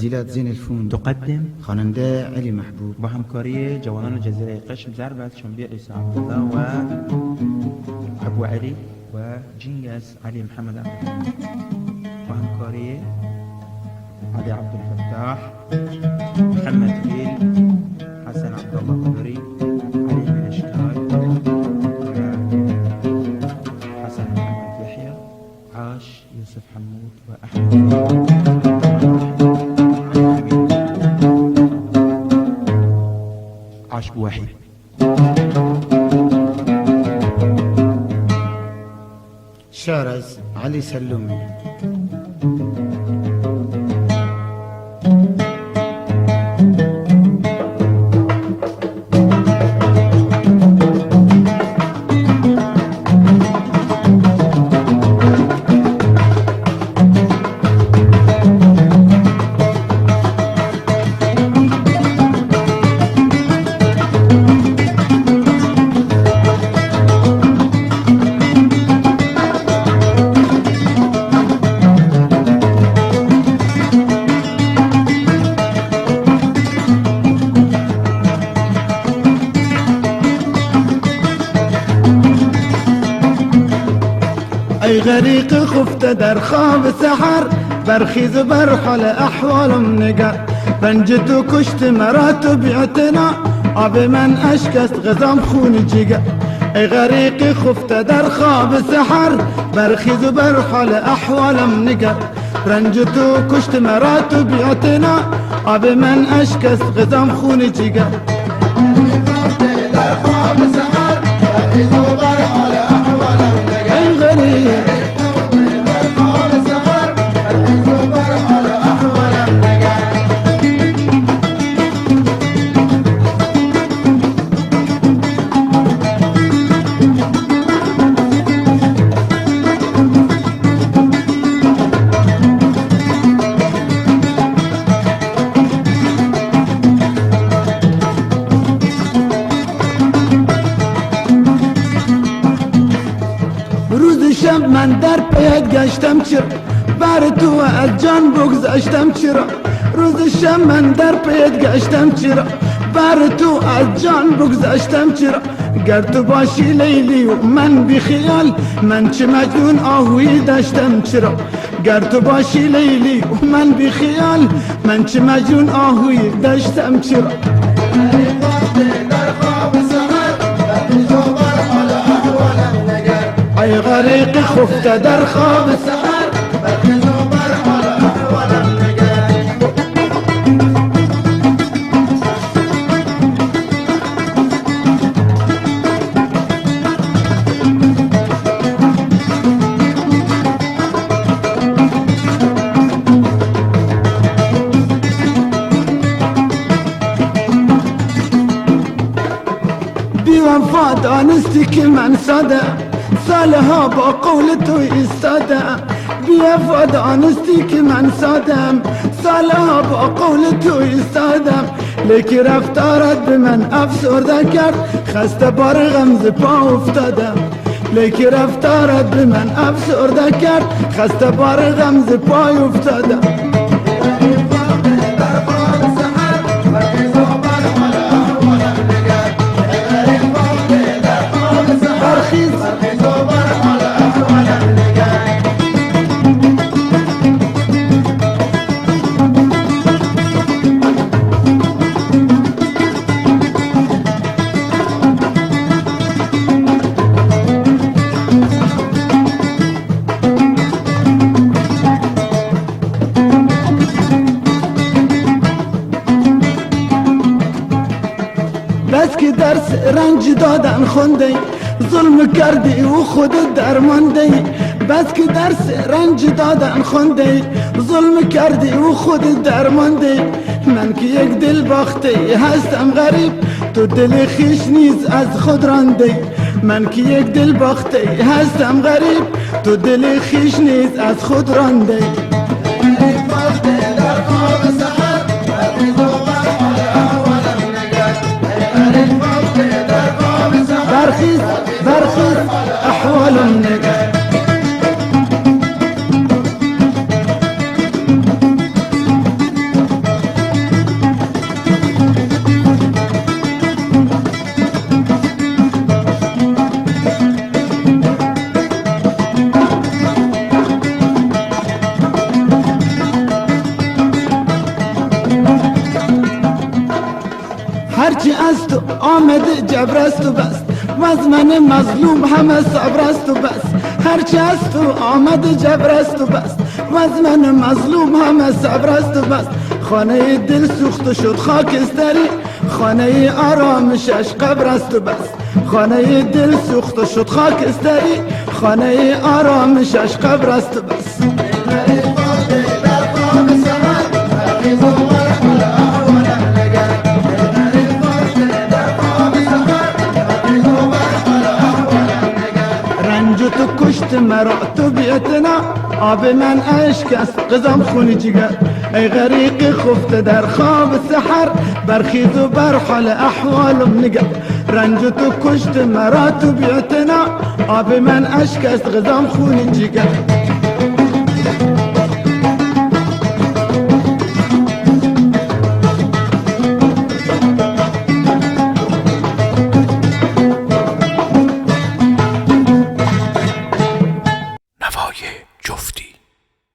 تسجيلات زين الفون تقدم خواننده علي محبوب با همکاری جوانان جزیره قشم ضربت شنبه عیسی عبدالله و ابو علی و جنگس علی محمد عبد با همکاری علي عبد الفتاح محمد فيل حسن عبد الله قدري علي بن اشكال حسن محمد يحيى عاش يوسف حمود واحمد عاش بوحيد شارز علي سلومي ای غریق خفته در خواب سحر برخیز و برحال احوالم نگر رنج تو کشت مرا تو بیعتنا آب من اشک است غذام خون جگر ای غریق خفته در خواب سحر برخیز و برحال احوالم نگر رنج تو کشت مرا تو بیعتنا آب من اشک است غذام خون جگر در خواب سحر برخیز و برحال احوالم نگر ای غریق شب من در پیت گشتم چرا بر تو از جان بگذشتم چرا روز شب من در پیت گشتم چرا بر تو از جان بگذشتم چرا گر تو باشی لیلی و من بی خیال من چه مجنون آهویی داشتم چرا گر تو باشی لیلی و من بی خیال من چه مجنون آهویی داشتم چرا ای غریق خفته در خواب سحر برخیز و برحال احوالم نگر بی وفا دانستی که من ساده سالها با قول تو ایستادم بی وفا دانستی که من سادم سالها با قول تو ایستادم لیکی رفتارت به من افسرده کرد خسته بار غمز پا افتادم لیکی رفتارت به من افسرده کرد خسته بار غمز پا افتادم بس که درس رنج دادن خونده ظلم کردی و خودت درمانده بس که درس رنج دادن خونده ظلم کردی و خودت درمانده من که یک دل باخته هستم غریب تو دل خیش نیز از خود رانده من که یک دل باخته هستم غریب تو دل خیش نیز از خود رانده برخیز برخیز احوالم نگر هرچی از تو آمده جبر است و بس و از من مظلوم همه صبر است و بس هرچی از تو آمده جبر است و بس و از من مظلوم همه صبر است و بس خانه دل سوخت و شد خاکستری خانه آرامشش قبر است و بس خانه دل سوخت و شد خاکستری خانه آرامشش قبر است و بس رنج تو کشت مرا تو بیعتنا آب من عشق است قضام خونی جگر ای غریق خفته در خواب سحر برخیز و بر حال احوالم نگر رنج تو کشت مرا تو بیعتنا آب من عشق است قضام خونی جگر